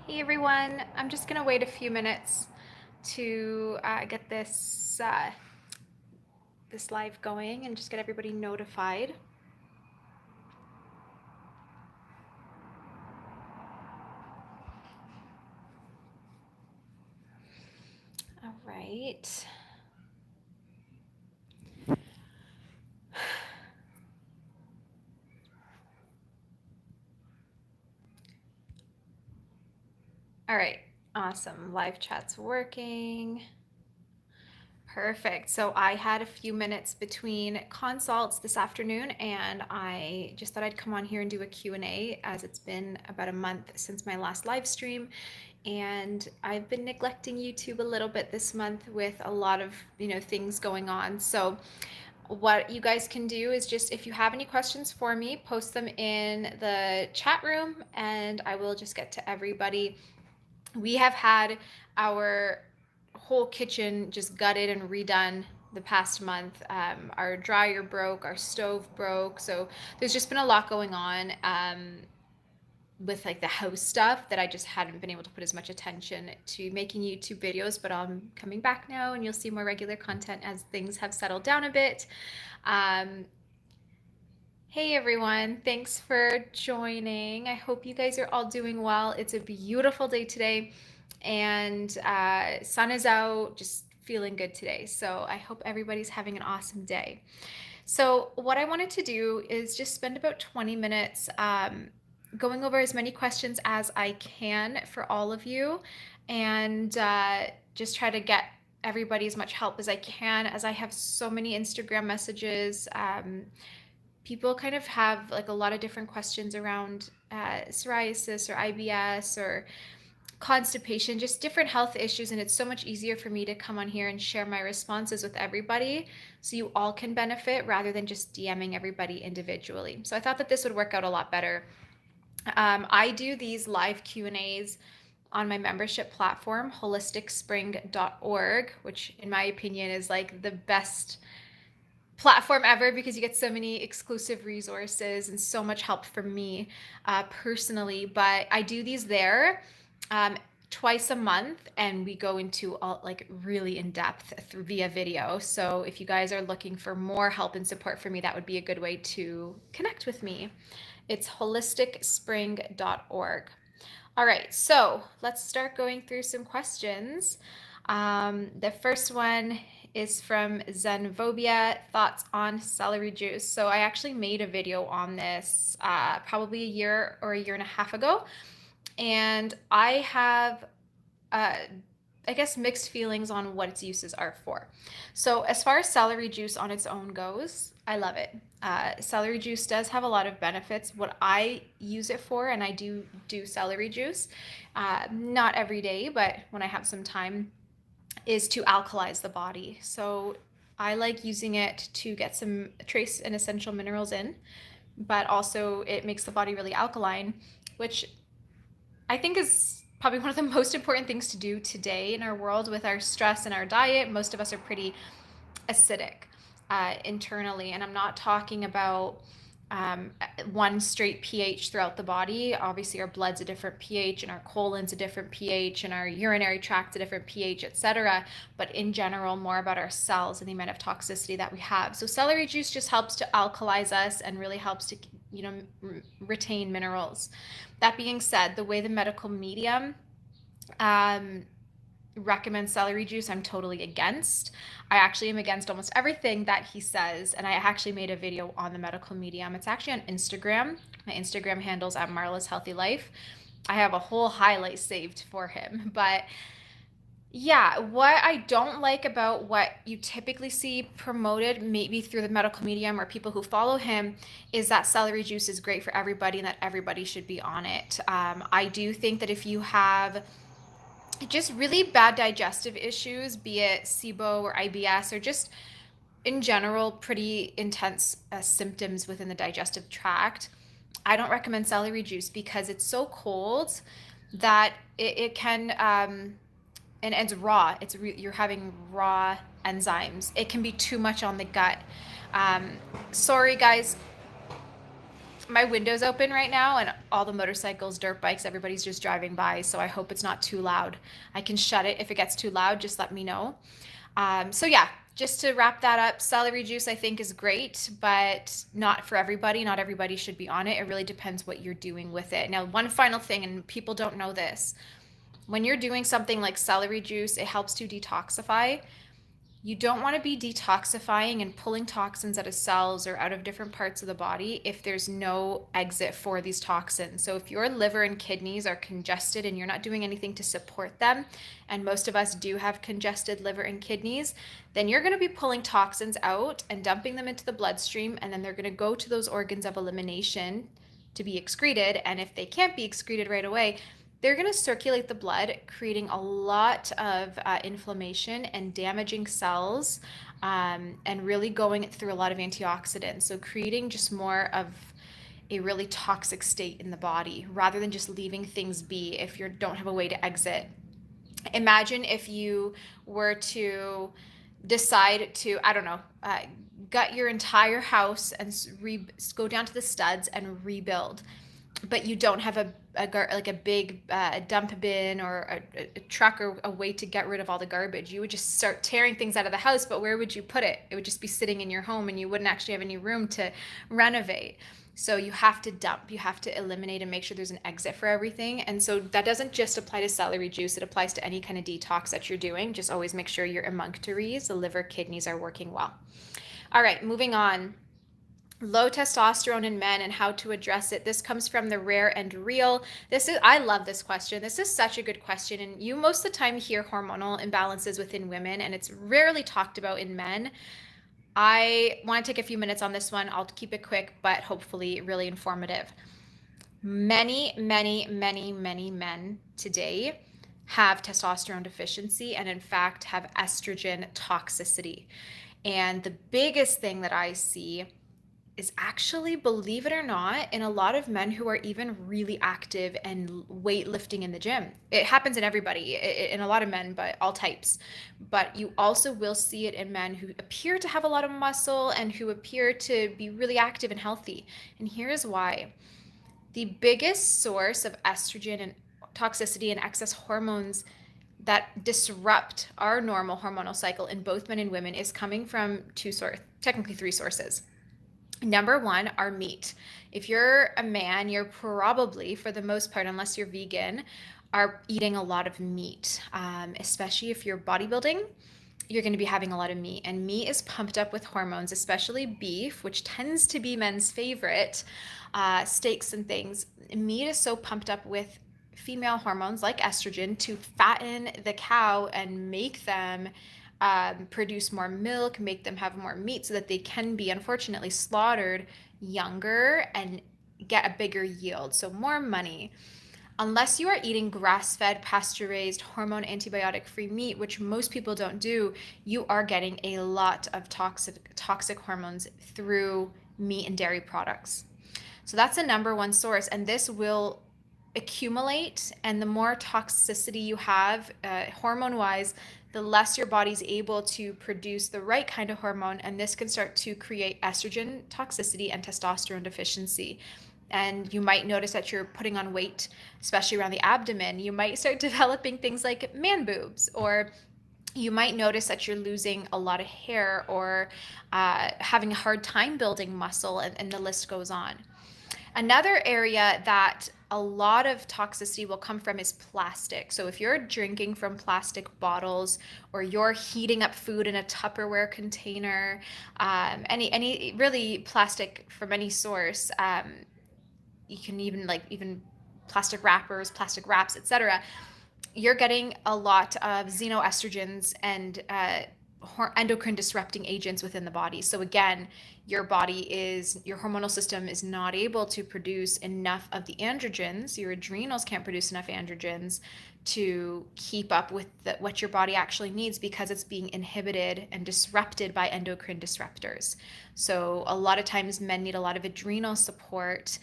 Hey everyone, I'm just gonna wait a few minutes to get this live going and just get everybody notified. All right. All right, awesome. Live chat's working. Perfect. So I had a few minutes between consults this afternoon and I just thought I'd come on here and do a Q&A as it's been about a month since my last live stream. And I've been neglecting YouTube a little bit this month with a lot of, things going on. So what you guys can do is just, if you have any questions for me, post them in the chat room and I will just get to everybody. We have had our whole kitchen just gutted and redone the past month. Our dryer broke, our stove broke. So there's just been a lot going on with like the house stuff that I just hadn't been able to put as much attention to making YouTube videos, but I'm coming back now and you'll see more regular content as things have settled down a bit. Hey everyone, thanks for joining. I hope you guys are all doing well. It's a beautiful day today and sun is out, just feeling good today. So I hope everybody's having an awesome day. So what I wanted to do is just spend about 20 minutes going over as many questions as I can for all of you and just try to get everybody as much help as I can, as I have so many Instagram messages. People kind of have like a lot of different questions around psoriasis or IBS or constipation, just different health issues. And it's so much easier for me to come on here and share my responses with everybody so you all can benefit rather than just DMing everybody individually. So I thought that this would work out a lot better. I do these live Q&As on my membership platform, holisticspring.org, which in my opinion is like the best platform ever because you get so many exclusive resources and so much help from me personally. But I do these there twice a month and we go into all like really in depth via video. So if you guys are looking for more help and support from me, that would be a good way to connect with me. It's holisticspring.org. All right, so let's start going through some questions. The first one is from Zenvobia, thoughts on celery juice. So I actually made a video on this probably a year or a year and a half ago. And I have, I guess, mixed feelings on what its uses are for. So as far as celery juice on its own goes, I love it. Celery juice does have a lot of benefits. What I use it for, and I do celery juice, not every day, but when I have some time, is to alkalize the body. So I like using it to get some trace and essential minerals in, but also it makes the body really alkaline, which I think is probably one of the most important things to do today in our world with our stress and our diet. Most of us are pretty acidic internally, and I'm not talking about one straight pH throughout the body. Obviously, our blood's a different pH, and our colon's a different pH, and our urinary tract's a different pH, etc. But in general, more about our cells and the amount of toxicity that we have. So celery juice just helps to alkalize us and really helps to retain minerals. That being said, the way the medical medium recommends celery juice, I'm totally against. I actually am against almost everything that he says, and I actually made a video on the medical medium. It's actually on Instagram. My Instagram handle's at Marla's Healthy Life. I have a whole highlight saved for him. But yeah, what I don't like about what you typically see promoted, maybe through the medical medium or people who follow him, is that celery juice is great for everybody and that everybody should be on it. I do think that if you have just really bad digestive issues, be it SIBO or IBS, or just in general pretty intense symptoms within the digestive tract, I don't recommend celery juice because it's so cold that it can and it's raw. You're having raw enzymes. It can be too much on the gut. Sorry guys, My window's open right now and all the motorcycles, dirt bikes, everybody's just driving by. So I hope it's not too loud. I can shut it. If it gets too loud, just let me know. So yeah, just to wrap that up, celery juice I think is great, but not for everybody. Not everybody should be on it. It really depends what you're doing with it. Now, one final thing, and people don't know this. When you're doing something like celery juice, it helps to detoxify. You don't want to be detoxifying and pulling toxins out of cells or out of different parts of the body if there's no exit for these toxins. So if your liver and kidneys are congested and you're not doing anything to support them, and most of us do have congested liver and kidneys, then you're going to be pulling toxins out and dumping them into the bloodstream, and then they're going to go to those organs of elimination to be excreted. And if they can't be excreted right away, they're going to circulate the blood, creating a lot of inflammation and damaging cells, and really going through a lot of antioxidants. So creating just more of a really toxic state in the body rather than just leaving things be if you don't have a way to exit. Imagine if you were to decide to, I don't know, gut your entire house and go down to the studs and rebuild, but you don't have like a big dump bin or a truck or a way to get rid of all the garbage. You would just start tearing things out of the house, but where would you put it? It would just be sitting in your home and you wouldn't actually have any room to renovate. So you have to dump, you have to eliminate and make sure there's an exit for everything. And so that doesn't just apply to celery juice, it applies to any kind of detox that you're doing. Just always make sure your emunctories, the liver, kidneys are working well. All right, moving on. Low testosterone in men and how to address it. This comes from the Rare and Real. I love this question. This is such a good question. And you most of the time hear hormonal imbalances within women, and it's rarely talked about in men. I want to take a few minutes on this one. I'll keep it quick, but hopefully really informative. Many, many, many, many men today have testosterone deficiency and in fact have estrogen toxicity. And the biggest thing that I see is actually, believe it or not, in a lot of men who are even really active and weightlifting in the gym. It happens in everybody, in a lot of men, but all types. But you also will see it in men who appear to have a lot of muscle and who appear to be really active and healthy. And here's why. The biggest source of estrogen and toxicity and excess hormones that disrupt our normal hormonal cycle in both men and women is coming from technically three sources. Number one, our meat. If you're a man, you're probably, for the most part, unless you're vegan, are eating a lot of meat. Especially if you're bodybuilding, you're going to be having a lot of meat. And meat is pumped up with hormones, especially beef, which tends to be men's favorite, steaks and things. Meat is so pumped up with female hormones like estrogen to fatten the cow and make them produce more milk, make them have more meat so that they can be, unfortunately, slaughtered younger and get a bigger yield, so more money. Unless you are eating grass-fed, pasture-raised, hormone antibiotic-free meat, which most people don't do, you are getting a lot of toxic hormones through meat and dairy products. So that's the number one source, and this will accumulate, and the more toxicity you have hormone-wise, the less your body's able to produce the right kind of hormone, and this can start to create estrogen toxicity and testosterone deficiency. And you might notice that you're putting on weight, especially around the abdomen. You might start developing things like man boobs, or you might notice that you're losing a lot of hair or having a hard time building muscle, and the list goes on. Another area that a lot of toxicity will come from is plastic. So if you're drinking from plastic bottles, or you're heating up food in a Tupperware container, any really plastic from any source, you can even plastic wrappers, plastic wraps, etc. You're getting a lot of xenoestrogens and endocrine disrupting agents within the body. So again, your hormonal system is not able to produce enough of the androgens. Your adrenals can't produce enough androgens to keep up with what your body actually needs, because it's being inhibited and disrupted by endocrine disruptors. So a lot of times men need a lot of adrenal support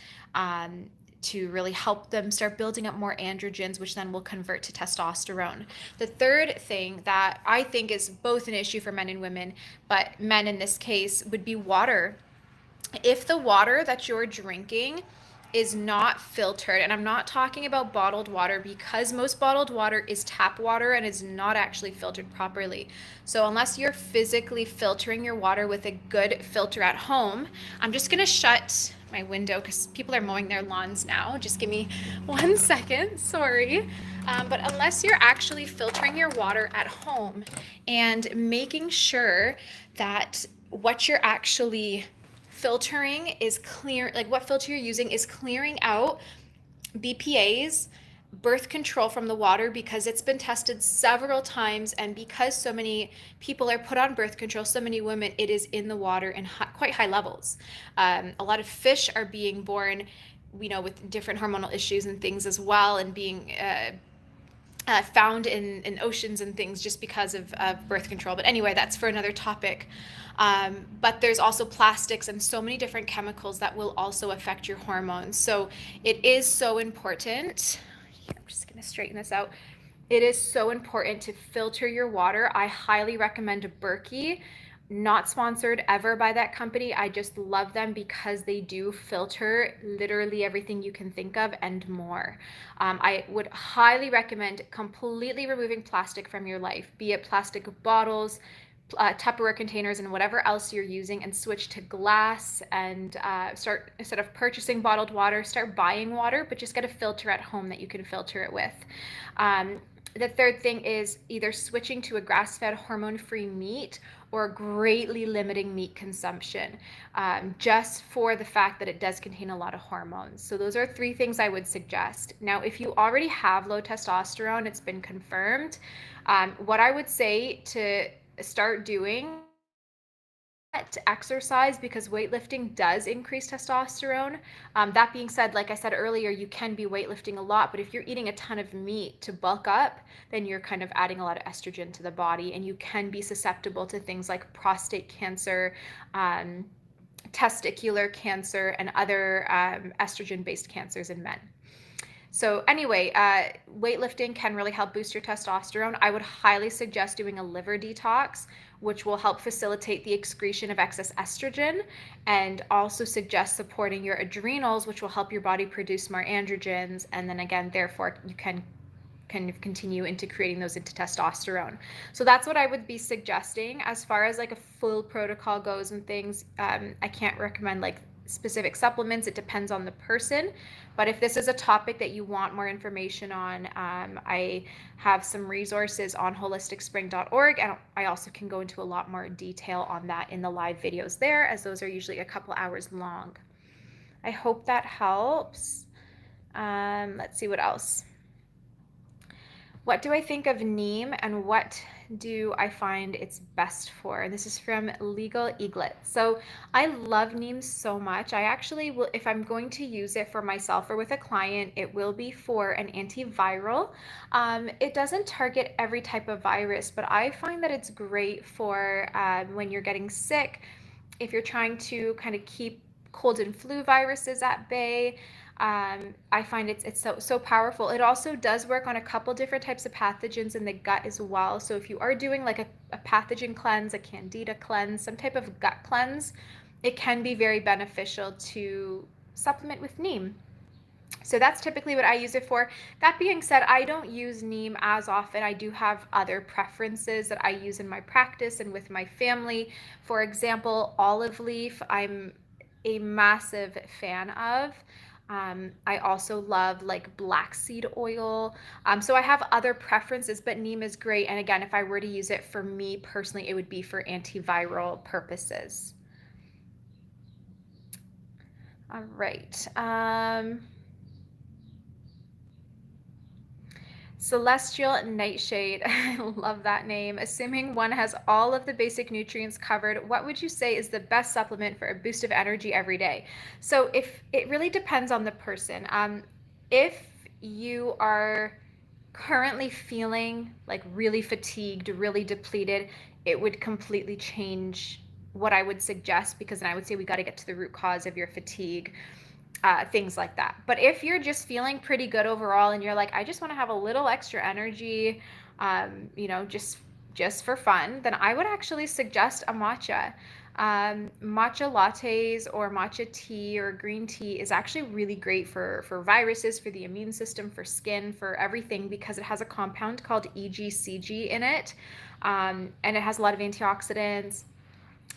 to really help them start building up more androgens, which then will convert to testosterone. The third thing that I think is both an issue for men and women, but men in this case, would be water. If the water that you're drinking is not filtered, and I'm not talking about bottled water, because most bottled water is tap water and is not actually filtered properly. So unless you're physically filtering your water with a good filter at home, I'm just gonna shut my window because people are mowing their lawns now. Just give me 1 second, sorry. But unless you're actually filtering your water at home and making sure that what you're actually filtering is clear, like what filter you're using is clearing out BPAs, birth control from the water, because it's been tested several times, and because so many people are put on birth control, so many women, it is in the water in quite high levels. A lot of fish are being born, with different hormonal issues and things as well, and being found in oceans and things just because of birth control. But anyway, that's for another topic. But there's also plastics and so many different chemicals that will also affect your hormones. So it is so important. Here, I'm just going to straighten this out. It is so important to filter your water. I highly recommend Berkey. Not sponsored ever by that company. I just love them because they do filter literally everything you can think of and more. I would highly recommend completely removing plastic from your life, be it plastic bottles, Tupperware containers, and whatever else you're using, and switch to glass, and start, instead of purchasing bottled water, start buying water, but just get a filter at home that you can filter it with. The third thing is either switching to a grass-fed hormone-free meat or greatly limiting meat consumption, just for the fact that it does contain a lot of hormones. So those are 3 things I would suggest. Now, if you already have low testosterone, it's been confirmed, what I would say to start doing to exercise, because weightlifting does increase testosterone. That being said, like I said earlier, you can be weightlifting a lot, but if you're eating a ton of meat to bulk up, then you're kind of adding a lot of estrogen to the body, and you can be susceptible to things like prostate cancer, testicular cancer, and other estrogen-based cancers in men. So anyway, weightlifting can really help boost your testosterone. I would highly suggest doing a liver detox, which will help facilitate the excretion of excess estrogen, and also suggest supporting your adrenals, which will help your body produce more androgens, and then again, therefore, you can continue into creating those into testosterone. So that's what I would be suggesting. As far as like a full protocol goes and things, I can't recommend like specific supplements. It depends on the person. But if this is a topic that you want more information on, I have some resources on holisticspring.org, and I also can go into a lot more detail on that in the live videos there, as those are usually a couple hours long. I hope that helps. Let's see what else. What do I think of neem, and what do I find it's best for? And this is from Legal Eaglet. So I love neem so much. I actually will, if I'm going to use it for myself or with a client, it will be for an antiviral. It doesn't target every type of virus, but I find that it's great for when you're getting sick, if you're trying to kind of keep cold and flu viruses at bay. I find it's so powerful. It also does work on a couple different types of pathogens in the gut as well. So if you are doing like a pathogen cleanse, a Candida cleanse, some type of gut cleanse, it can be very beneficial to supplement with neem. So that's typically what I use it for. That being said, I don't use neem as often. I do have other preferences that I use in my practice and with my family. For example, olive leaf, I'm a massive fan of. I also love like black seed oil. So I have other preferences, but neem is great. And again, if I were to use it for me personally, it would be for antiviral purposes. All right. Celestial Nightshade, I love that name. Assuming one has all of the basic nutrients covered, what would you say is the best supplement for a boost of energy every day? So if it really depends on the person. If you are currently feeling like really fatigued, really depleted, it would completely change what I would suggest, because then I would say we got to get to the root cause of your fatigue. Things like that. But if you're just feeling pretty good overall and you're like, I just want to have a little extra energy, just for fun, then I would actually suggest a matcha. Matcha lattes or matcha tea or green tea is actually really great for viruses, for the immune system, for skin, for everything, because it has a compound called EGCG in it. And it has a lot of antioxidants.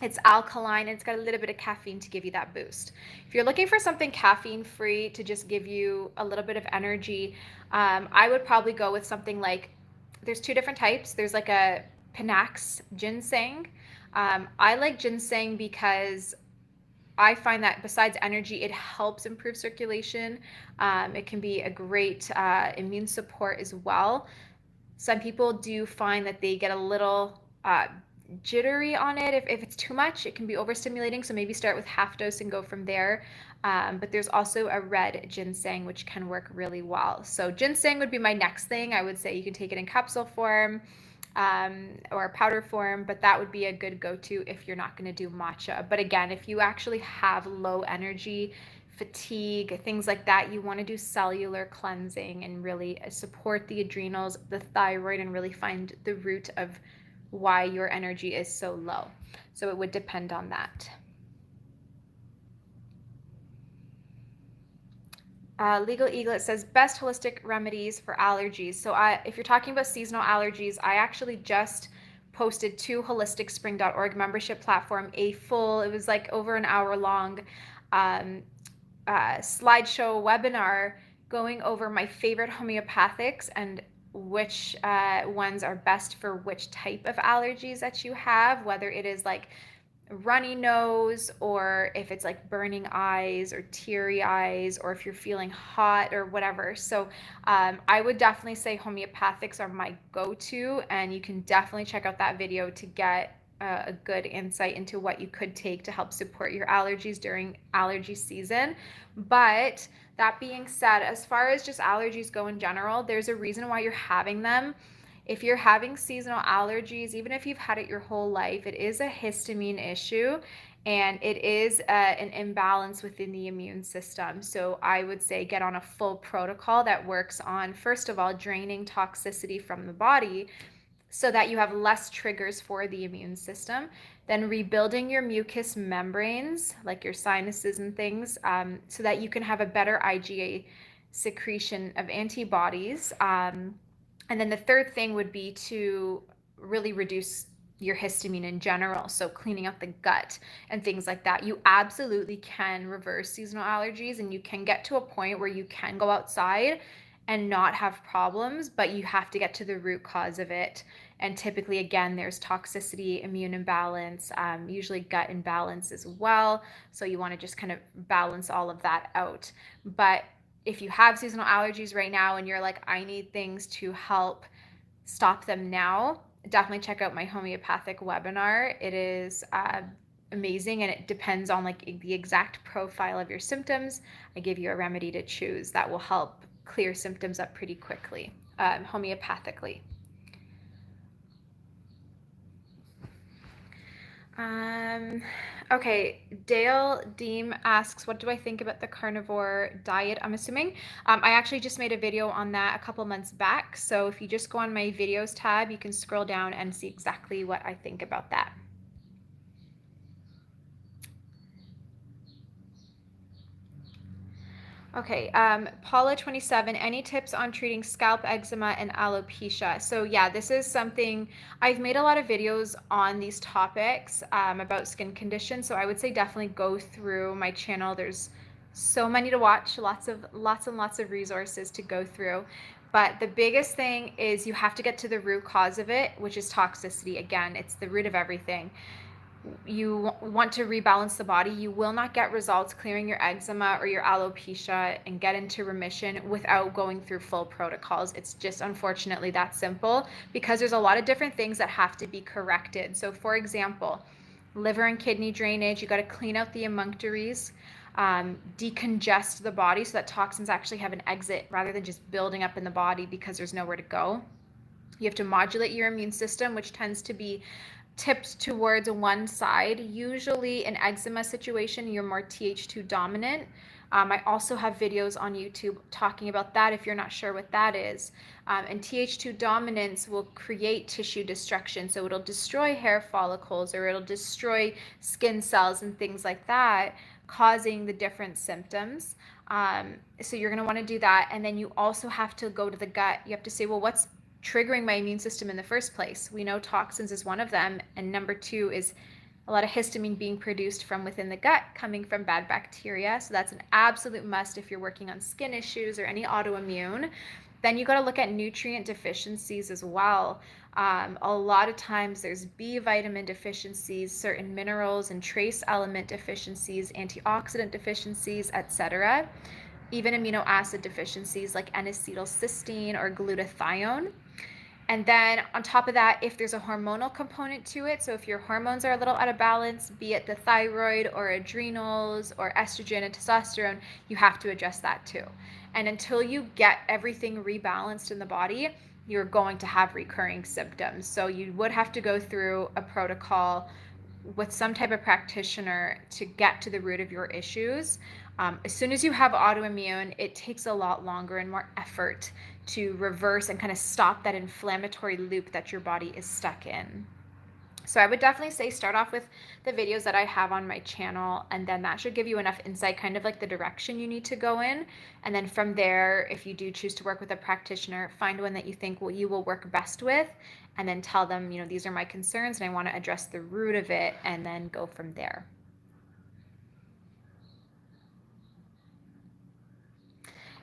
It's alkaline, and it's got a little bit of caffeine to give you that boost. If you're looking for something caffeine free to just give you a little bit of energy, I would probably go with something like, there's two different types. There's like a Panax ginseng. I like ginseng because I find that besides energy, it helps improve circulation. It can be a great immune support as well. Some people do find that they get a little jittery on it. If it's too much, it can be overstimulating. So maybe start with half dose and go from there. But there's also a red ginseng, which can work really well. So ginseng would be my next thing. I would say you can take it in capsule form or powder form, but that would be a good go-to if you're not going to do matcha. But again, if you actually have low energy, fatigue, things like that, you want to do cellular cleansing and really support the adrenals, the thyroid, and really find the root of why your energy is so low. So it would depend on that. Legal Eaglet says best holistic remedies for allergies. So if you're talking about seasonal allergies, I actually just posted to holisticspring.org membership platform it was like over an hour long slideshow webinar going over my favorite homeopathics and which ones are best for which type of allergies that you have, whether it is like runny nose or if it's like burning eyes or teary eyes or if you're feeling hot or whatever. So I would definitely say homeopathics are my go-to, and you can definitely check out that video to get a good insight into what you could take to help support your allergies during allergy season. But that being said, as far as just allergies go in general, there's a reason why you're having them. If you're having seasonal allergies, even if you've had it your whole life, it is a histamine issue and it is an imbalance within the immune system. So I would say get on a full protocol that works on, first of all, draining toxicity from the body so that you have less triggers for the immune system, then rebuilding your mucous membranes, like your sinuses and things, so that you can have a better IgA secretion of antibodies. And then the third thing would be to really reduce your histamine in general. So cleaning up the gut and things like that. You absolutely can reverse seasonal allergies, and you can get to a point where you can go outside and not have problems, but you have to get to the root cause of it. And typically, again, there's toxicity, immune imbalance, usually gut imbalance as well. So you want to just kind of balance all of that out. But if you have seasonal allergies right now and you're like, I need things to help stop them now, definitely check out my homeopathic webinar. It is amazing, and it depends on like the exact profile of your symptoms. I give you a remedy to choose that will help clear symptoms up pretty quickly, homeopathically. Okay, Dale Deem asks, what do I think about the carnivore diet? I'm assuming. I actually just made a video on that a couple months back. So if you just go on my videos tab, you can scroll down and see exactly what I think about that. Okay, Paula27, any tips on treating scalp eczema and alopecia? So yeah, this is something, I've made a lot of videos on these topics about skin conditions. So I would say definitely go through my channel. There's so many to watch, lots and lots of resources to go through. But the biggest thing is you have to get to the root cause of it, which is toxicity. Again, it's the root of everything. You want to rebalance the body. You will not get results clearing your eczema or your alopecia and get into remission without going through full protocols. It's just unfortunately that simple, because there's a lot of different things that have to be corrected. So for example, liver and kidney drainage, you got to clean out the emunctories, decongest the body so that toxins actually have an exit rather than just building up in the body because there's nowhere to go. You have to modulate your immune system, which tends to be tipped towards one side. Usually in eczema situation, you're more Th2 dominant. I also have videos on YouTube talking about that if you're not sure what that is. And Th2 dominance will create tissue destruction. So it'll destroy hair follicles, or it'll destroy skin cells and things like that, causing the different symptoms. So you're going to want to do that. And then you also have to go to the gut. You have to say, well, what's triggering my immune system in the first place? We know toxins is one of them. And number two is a lot of histamine being produced from within the gut, coming from bad bacteria. So that's an absolute must if you're working on skin issues or any autoimmune. Then you got to look at nutrient deficiencies as well. A lot of times there's B vitamin deficiencies, certain minerals and trace element deficiencies, antioxidant deficiencies, etc. Even amino acid deficiencies like N-acetylcysteine or glutathione. And then on top of that, if there's a hormonal component to it, so if your hormones are a little out of balance, be it the thyroid or adrenals or estrogen and testosterone, you have to address that too. And until you get everything rebalanced in the body, you're going to have recurring symptoms. So you would have to go through a protocol with some type of practitioner to get to the root of your issues. As soon as you have autoimmune, it takes a lot longer and more effort to reverse and kind of stop that inflammatory loop that your body is stuck in. So I would definitely say start off with the videos that I have on my channel, and then that should give you enough insight, kind of like the direction you need to go in. And then from there, if you do choose to work with a practitioner, find one that you think you will work best with, and then tell them, these are my concerns and I want to address the root of it, and then go from there.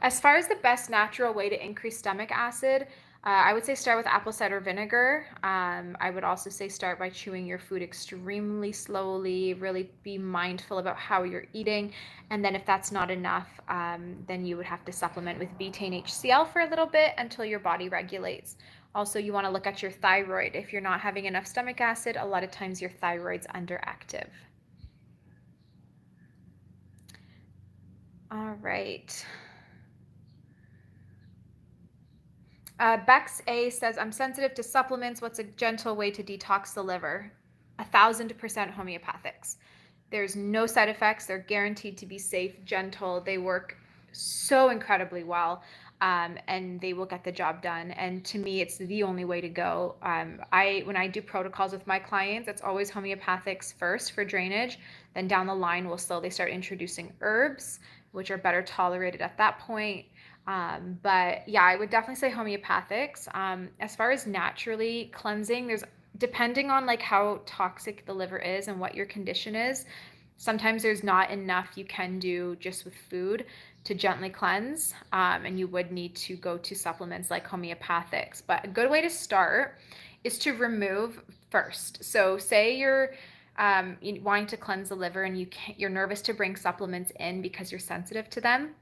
As far as the best natural way to increase stomach acid, I would say start with apple cider vinegar. I would also say start by chewing your food extremely slowly, really be mindful about how you're eating. And then if that's not enough, then you would have to supplement with betaine HCl for a little bit until your body regulates. Also, you want to look at your thyroid. If you're not having enough stomach acid, a lot of times your thyroid's underactive. All right. Bex A says, I'm sensitive to supplements. What's a gentle way to detox the liver? 1,000% homeopathics. There's no side effects. They're guaranteed to be safe, gentle. They work so incredibly well, and they will get the job done. And to me, it's the only way to go. When I do protocols with my clients, it's always homeopathics first for drainage. Then down the line, we'll slowly start introducing herbs, which are better tolerated at that point. But yeah, I would definitely say homeopathics. As far as naturally cleansing, depending on like how toxic the liver is and what your condition is, sometimes there's not enough you can do just with food to gently cleanse, and you would need to go to supplements like homeopathics. But a good way to start is to remove first. So say you're wanting to cleanse the liver and you're nervous to bring supplements in because you're sensitive to them.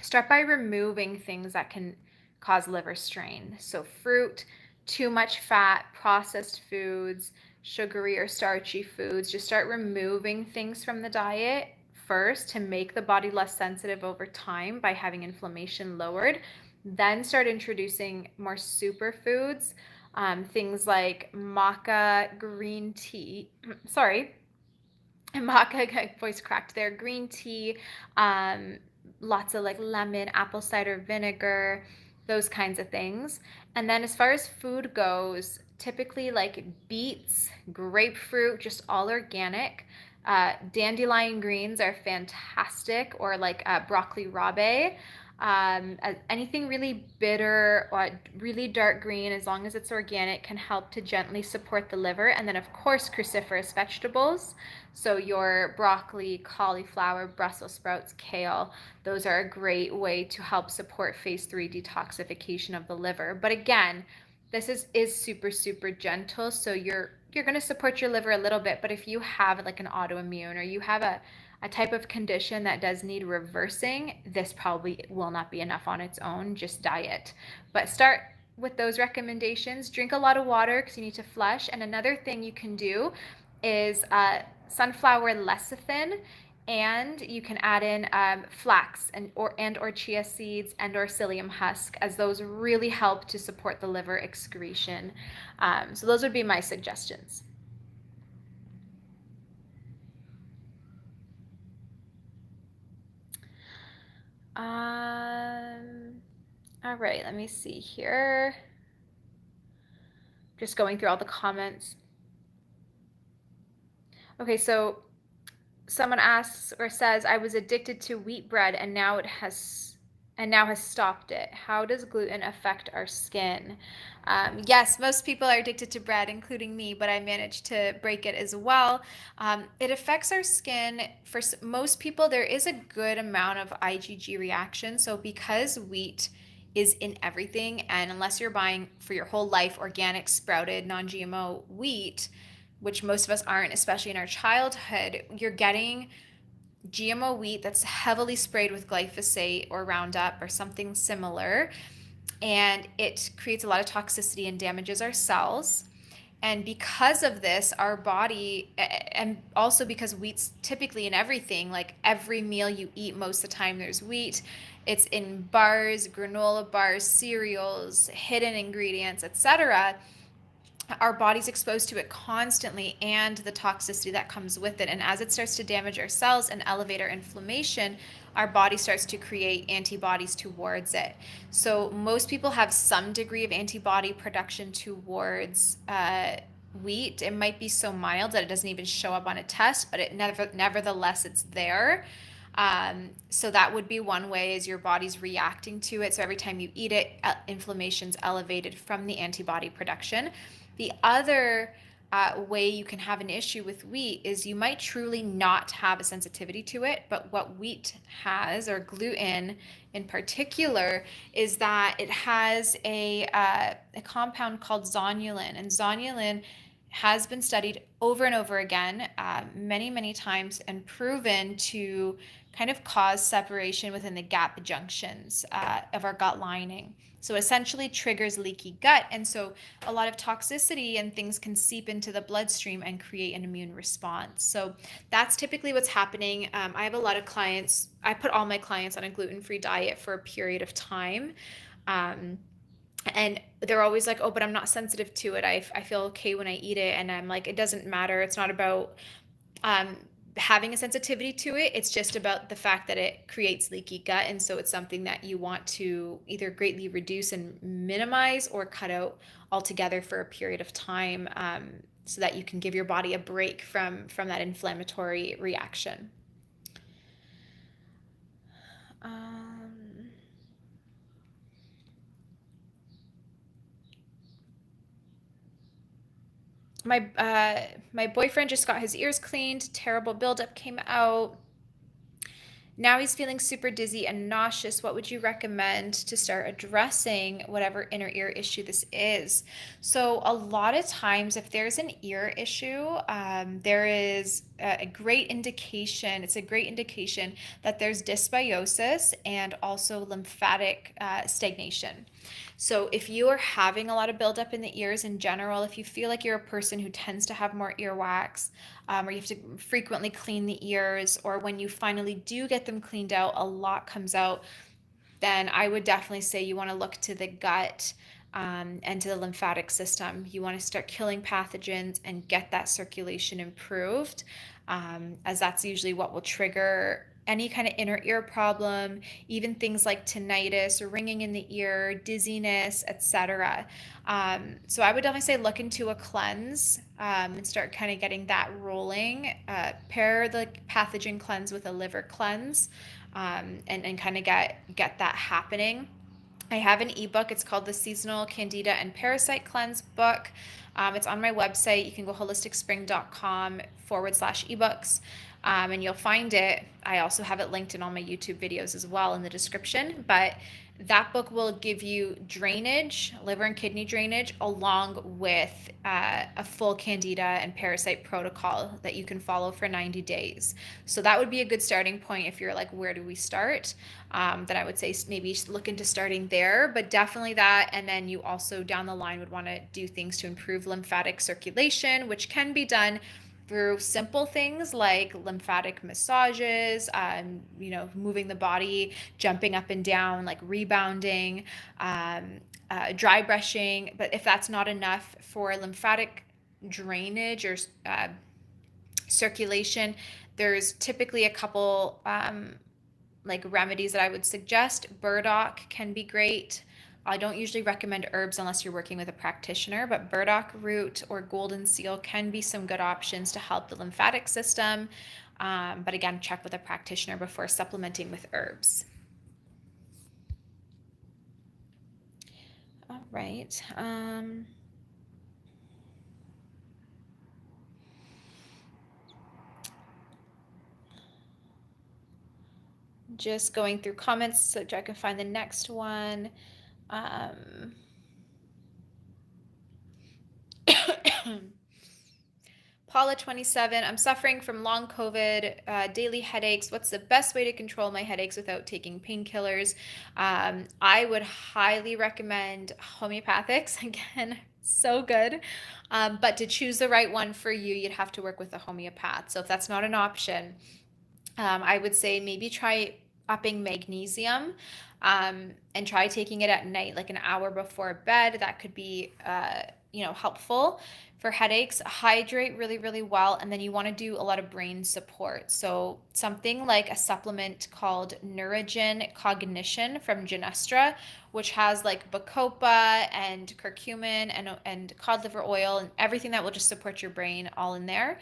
Start by removing things that can cause liver strain. So fruit, too much fat, processed foods, sugary or starchy foods. Just start removing things from the diet first to make the body less sensitive over time by having inflammation lowered. Then start introducing more superfoods, things like maca green tea. Sorry, maca, voice cracked there. Green tea, lots of like lemon, apple cider vinegar, those kinds of things. And then as far as food goes, typically like beets, grapefruit, just all organic. Dandelion greens are fantastic, or like broccoli rabe. Anything really bitter or really dark green, as long as it's organic, can help to gently support the liver. And then of course cruciferous vegetables, so your broccoli, cauliflower, Brussels sprouts, kale, those are a great way to help support phase 3 detoxification of the liver. But again, this is super, super gentle, so you're going to support your liver a little bit. But if you have like an autoimmune, or you have a type of condition that does need reversing, this probably will not be enough on its own, just diet. But start with those recommendations. Drink a lot of water because you need to flush. And another thing you can do is sunflower lecithin, and you can add in flax and or chia seeds and or psyllium husk, as those really help to support the liver excretion. So those would be my suggestions. All right, let me see here. Just going through all the comments. Okay, so someone asks or says, I was addicted to wheat bread and now has stopped it. How does gluten affect our skin? Yes, most people are addicted to bread, including me, but I managed to break it as well. It affects our skin. For most people, there is a good amount of IgG reaction. So because wheat is in everything, and unless you're buying for your whole life organic, sprouted, non-GMO wheat, which most of us aren't, especially in our childhood, you're getting GMO wheat that's heavily sprayed with glyphosate or Roundup or something similar. And it creates a lot of toxicity and damages our cells. And because of this, our body, and also because wheat's typically in everything, like every meal you eat, most of the time there's wheat. It's in bars, granola bars, cereals, hidden ingredients, etc. Our body's exposed to it constantly and the toxicity that comes with it. And as it starts to damage our cells and elevate our inflammation, our body starts to create antibodies towards it. So most people have some degree of antibody production towards wheat. It might be so mild that it doesn't even show up on a test, but nevertheless, it's there. So that would be one way, is your body's reacting to it. So every time you eat it, inflammation's elevated from the antibody production. The other way you can have an issue with wheat is you might truly not have a sensitivity to it, but what wheat has, or gluten in particular, is that it has a compound called zonulin, and zonulin has been studied over and over again, many, many times, and proven to kind of cause separation within the gap junctions of our gut lining. So essentially triggers leaky gut. And so a lot of toxicity and things can seep into the bloodstream and create an immune response. So that's typically what's happening. I have a lot of clients, I put all my clients on a gluten-free diet for a period of time. And they're always like, oh, but I'm not sensitive to it. I feel okay when I eat it. And I'm like, it doesn't matter. It's not about having a sensitivity to it. It's just about the fact that it creates leaky gut. And so it's something that you want to either greatly reduce and minimize or cut out altogether for a period of time, so that you can give your body a break from that inflammatory reaction. My boyfriend just got his ears cleaned. Terrible buildup came out. Now he's feeling super dizzy and nauseous. What would you recommend to start addressing whatever inner ear issue this is? So a lot of times, if there's an ear issue, there is a great indication. It's a great indication that there's dysbiosis and also lymphatic stagnation. So if you are having a lot of buildup in the ears in general, if you feel like you're a person who tends to have more earwax, or you have to frequently clean the ears, or when you finally do get them cleaned out, a lot comes out, then I would definitely say you want to look to the gut, and to the lymphatic system. You want to start killing pathogens and get that circulation improved, as that's usually what will trigger any kind of inner ear problem, even things like tinnitus or ringing in the ear, dizziness, etc. So I would definitely say look into a cleanse, and start kind of getting that rolling. Pair the pathogen cleanse with a liver cleanse, and kind of get that happening. I have an ebook. It's called the Seasonal Candida and Parasite Cleanse book. It's on my website. You can go holisticspring.com/ebooks, and you'll find it. I also have it linked in all my YouTube videos as well in the description. But that book will give you drainage, liver and kidney drainage, along with a full Candida and parasite protocol that you can follow for 90 days. So that would be a good starting point if you're like, where do we start? Then I would say maybe look into starting there, but definitely that. And then you also down the line would want to do things to improve lymphatic circulation, which can be done through simple things like lymphatic massages, moving the body, jumping up and down, like rebounding, dry brushing. But if that's not enough for lymphatic drainage or circulation, there's typically a couple like remedies that I would suggest, burdock can be great. I don't usually recommend herbs unless you're working with a practitioner, but burdock root or golden seal can be some good options to help the lymphatic system. But again, check with a practitioner before supplementing with herbs. All right. Just going through comments so I can find the next one. Paula 27, I'm suffering from long COVID, daily headaches. What's the best way to control my headaches without taking painkillers? I would highly recommend homeopathics. Again, so good. But to choose the right one for you, you'd have to work with a homeopath. So if that's not an option, I would say maybe try upping magnesium, and try taking it at night, like an hour before bed. That could be, helpful for headaches. Hydrate really, really well, and then you want to do a lot of brain support. So something like a supplement called Neurogen Cognition from Genestra, which has like bacopa and curcumin and cod liver oil and everything that will just support your brain all in there.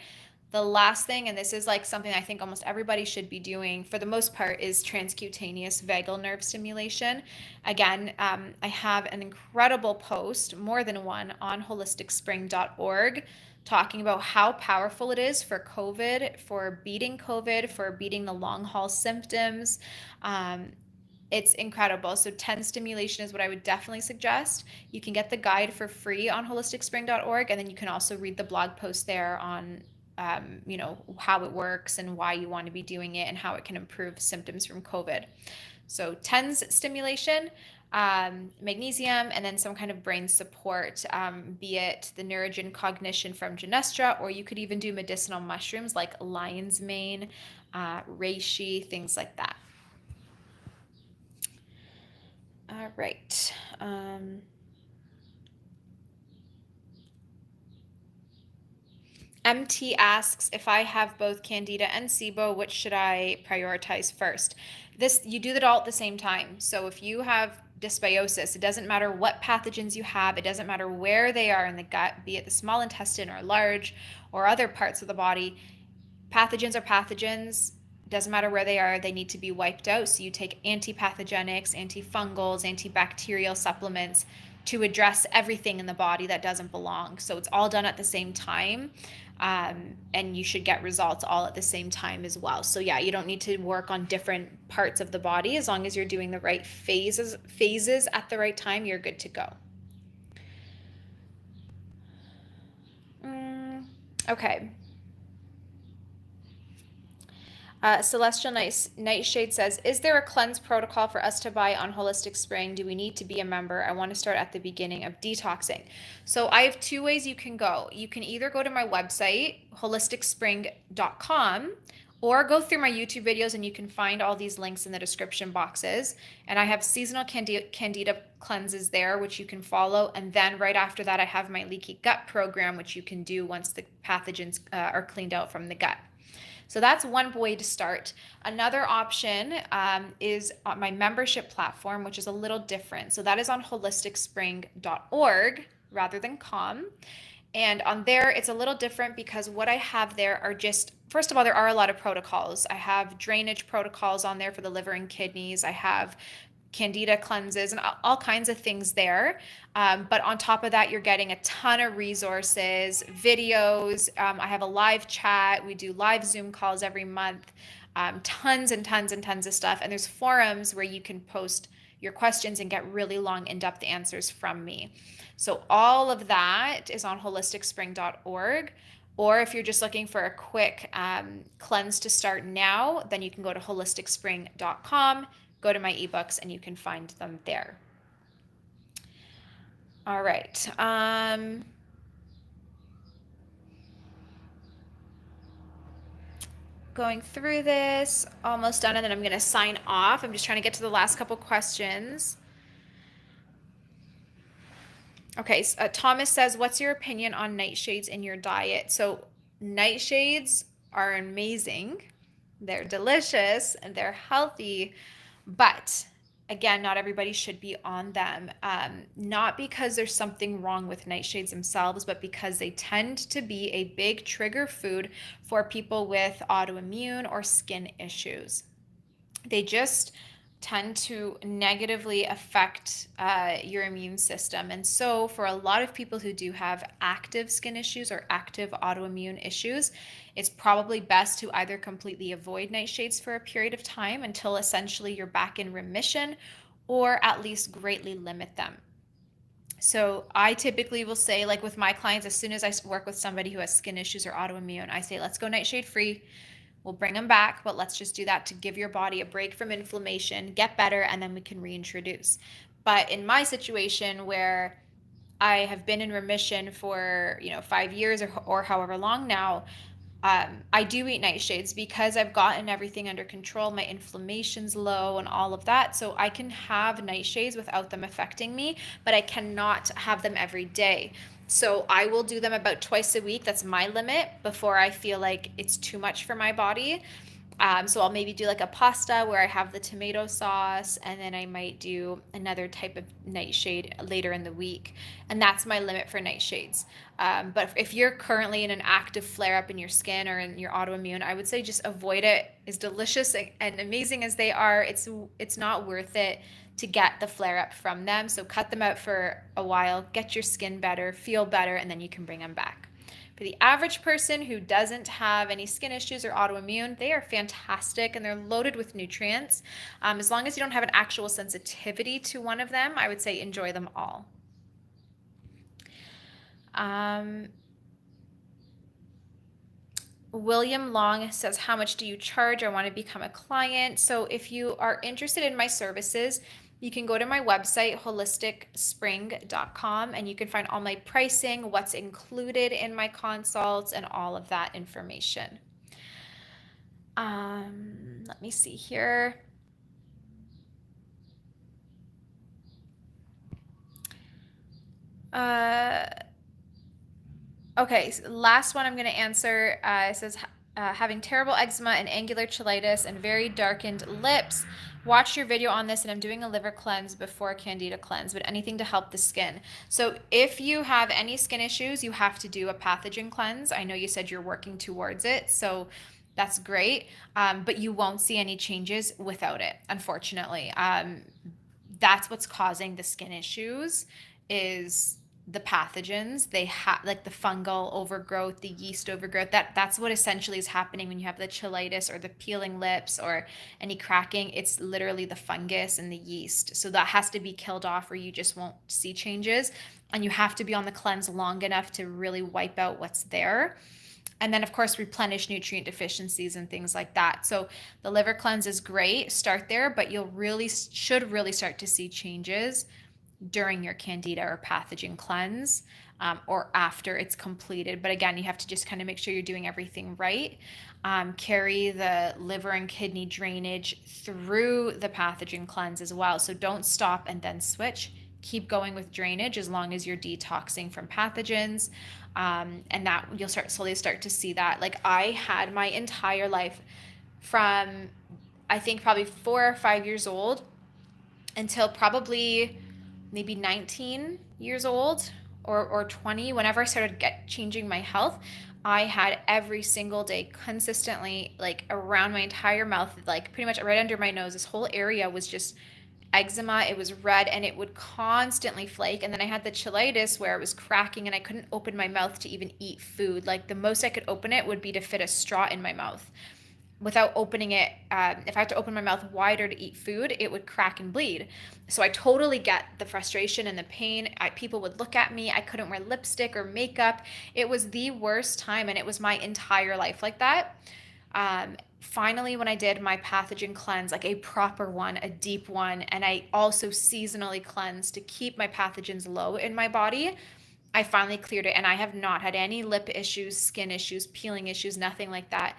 The last thing, and this is like something I think almost everybody should be doing for the most part, is transcutaneous vagal nerve stimulation. Again, I have an incredible post, more than one, on holisticspring.org talking about how powerful it is for COVID, for beating the long haul symptoms. It's incredible. So TENS stimulation is what I would definitely suggest. You can get the guide for free on holisticspring.org, and then you can also read the blog post there on how it works and why you want to be doing it and how it can improve symptoms from COVID. So TENS stimulation, magnesium, and then some kind of brain support, be it the Neurogen Cognition from Genestra, or you could even do medicinal mushrooms like lion's mane, reishi, things like that. All right. MT asks, if I have both Candida and SIBO, which should I prioritize first? You do that all at the same time. So if you have dysbiosis, it doesn't matter what pathogens you have, it doesn't matter where they are in the gut, be it the small intestine or large or other parts of the body. Pathogens are pathogens. Doesn't matter where they are, they need to be wiped out. So you take antipathogenics, antifungals, antibacterial supplements to address everything in the body that doesn't belong. So it's all done at the same time. And you should get results all at the same time as well. So yeah, you don't need to work on different parts of the body. As long as you're doing the right phases at the right time, you're good to go. Okay. Celestial Nightshade says, is there a cleanse protocol for us to buy on Holistic Spring? Do we need to be a member? I want to start at the beginning of detoxing. So I have two ways you can go. You can either go to my website, holisticspring.com, or go through my YouTube videos and you can find all these links in the description boxes. And I have seasonal Candida cleanses there, which you can follow. And then right after that, I have my leaky gut program, which you can do once the pathogens are cleaned out from the gut. So that's one way to start. Another option is on my membership platform, which is a little different. So that is on holisticspring.org rather than com. And on there, it's a little different because what I have there are just, first of all, there are a lot of protocols. I have drainage protocols on there for the liver and kidneys. I have Candida cleanses and all kinds of things there. But on top of that, you're getting a ton of resources, videos. I have a live chat. We do live Zoom calls every month. Tons and tons and tons of stuff. And there's forums where you can post your questions and get really long, in-depth answers from me. So all of that is on holisticspring.org. Or if you're just looking for a quick cleanse to start now, then you can go to holisticspring.com. Go to my ebooks and you can find them there. All right. Going through this, almost done, and then I'm going to sign off. I'm just trying to get to the last couple questions. Okay, Thomas says, what's your opinion on nightshades in your diet? So nightshades are amazing. They're delicious and they're healthy, but again, not everybody should be on them. Not because there's something wrong with nightshades themselves, but because they tend to be a big trigger food for people with autoimmune or skin issues. They just tend to negatively affect your immune system. And so, for a lot of people who do have active skin issues or active autoimmune issues, it's probably best to either completely avoid nightshades for a period of time until essentially you're back in remission, or at least greatly limit them. So I typically will say, like with my clients, as soon as I work with somebody who has skin issues or autoimmune, I say, let's go nightshade free. We'll bring them back, but let's just do that to give your body a break from inflammation, get better, and then we can reintroduce. But in my situation where I have been in remission for 5 years or however long now, I do eat nightshades because I've gotten everything under control. My inflammation's low and all of that. So I can have nightshades without them affecting me, but I cannot have them every day. So I will do them about twice a week. That's my limit before I feel like it's too much for my body. So I'll maybe do like a pasta where I have the tomato sauce, and then I might do another type of nightshade later in the week. And that's my limit for nightshades. But if you're currently in an active flare up in your skin or in your autoimmune, I would say just avoid it. As delicious and amazing as they are, it's not worth it to get the flare up from them. So cut them out for a while, get your skin better, feel better, and then you can bring them back. For the average person who doesn't have any skin issues or autoimmune, they are fantastic and they're loaded with nutrients. As long as you don't have an actual sensitivity to one of them, I would say enjoy them all. William Long says, how much do you charge? I want to become a client. So if you are interested in my services, you can go to my website, holisticspring.com, and you can find all my pricing, what's included in my consults, and all of that information. Let me see here. Okay, so last one I'm going to answer. It says, having terrible eczema and angular cheilitis and very darkened lips. Watch your video on this, and I'm doing a liver cleanse before a Candida cleanse, but anything to help the skin. So if you have any skin issues, you have to do a pathogen cleanse. I know you said you're working towards it, so that's great, but you won't see any changes without it, unfortunately. That's what's causing the skin issues is the pathogens. They have like the fungal overgrowth, the yeast overgrowth. That's what essentially is happening when you have the cheilitis or the peeling lips or any cracking. It's literally the fungus and the yeast. So that has to be killed off, or you just won't see changes. And you have to be on the cleanse long enough to really wipe out what's there. And then, of course, replenish nutrient deficiencies and things like that. So the liver cleanse is great. Start there, but you'll should really start to see changes during your Candida or pathogen cleanse, or after it's completed. But again, you have to just kind of make sure you're doing everything right. Carry the liver and kidney drainage through the pathogen cleanse as well. So don't stop and then switch. Keep going with drainage as long as you're detoxing from pathogens. And that you'll slowly start to see that. Like I had my entire life from, I think, probably 4 or 5 years old until probably maybe 19 years old or 20, whenever I started changing my health, I had every single day consistently, like around my entire mouth, like pretty much right under my nose, this whole area was just eczema. It was red and it would constantly flake. And then I had the cheilitis where it was cracking and I couldn't open my mouth to even eat food. Like the most I could open it would be to fit a straw in my mouth. Without opening it, if I had to open my mouth wider to eat food, it would crack and bleed. So I totally get the frustration and the pain. People would look at me. I couldn't wear lipstick or makeup. It was the worst time, and it was my entire life like that. Finally, when I did my pathogen cleanse, like a proper one, a deep one, and I also seasonally cleansed to keep my pathogens low in my body, I finally cleared it. And I have not had any lip issues, skin issues, peeling issues, nothing like that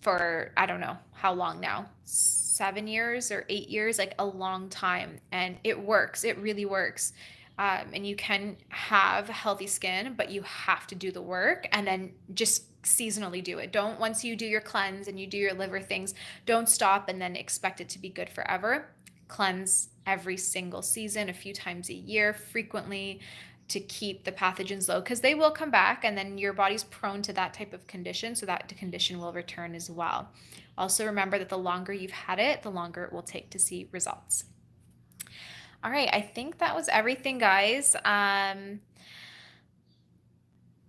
for I don't know how long now, 7 years or 8 years, like a long time. And it works. It really works. And you can have healthy skin, but you have to do the work and then just seasonally do it. Don't, once you do your cleanse and you do your liver things, don't stop and then expect it to be good forever. Cleanse every single season, a few times a year, frequently, to keep the pathogens low, because they will come back, and then your body's prone to that type of condition, so that condition will return as well. Also remember that the longer you've had it, the longer it will take to see results. All right, I think that was everything, guys.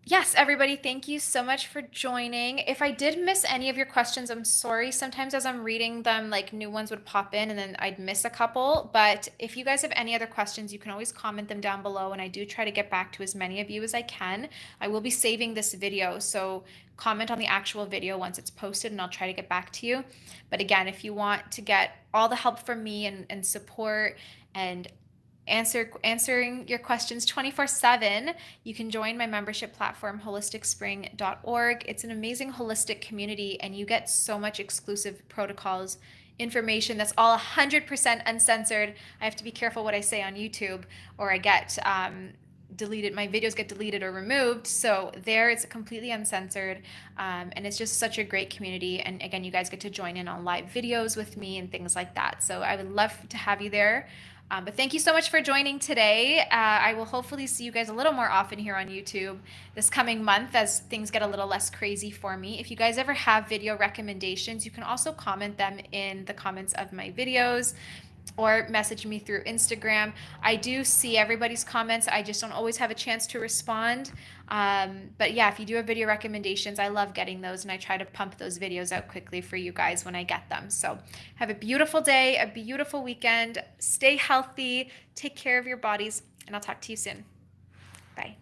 Yes, everybody, thank you so much for joining. If I did miss any of your questions, I'm sorry. Sometimes as I'm reading them, like new ones would pop in and then I'd miss a couple. But if you guys have any other questions, you can always comment them down below, and I do try to get back to as many of you as I can. I will be saving this video, so comment on the actual video once it's posted and I'll try to get back to you. But again, if you want to get all the help from me and support and answering your questions 24/7, you can join my membership platform, holisticspring.org. It's an amazing holistic community, and you get so much exclusive protocols, information that's all 100% uncensored. I have to be careful what I say on YouTube, or I get deleted. My videos get deleted or removed. So there, it's completely uncensored, and it's just such a great community. And again, you guys get to join in on live videos with me and things like that. So I would love to have you there. But thank you so much for joining today. I will hopefully see you guys a little more often here on YouTube this coming month as things get a little less crazy for me. If you guys ever have video recommendations, you can also comment them in the comments of my videos or message me through Instagram. I do see everybody's comments. I just don't always have a chance to respond. But yeah, if you do have video recommendations, I love getting those, and I try to pump those videos out quickly for you guys when I get them. So have a beautiful day, a beautiful weekend. Stay healthy, take care of your bodies, and I'll talk to you soon. Bye.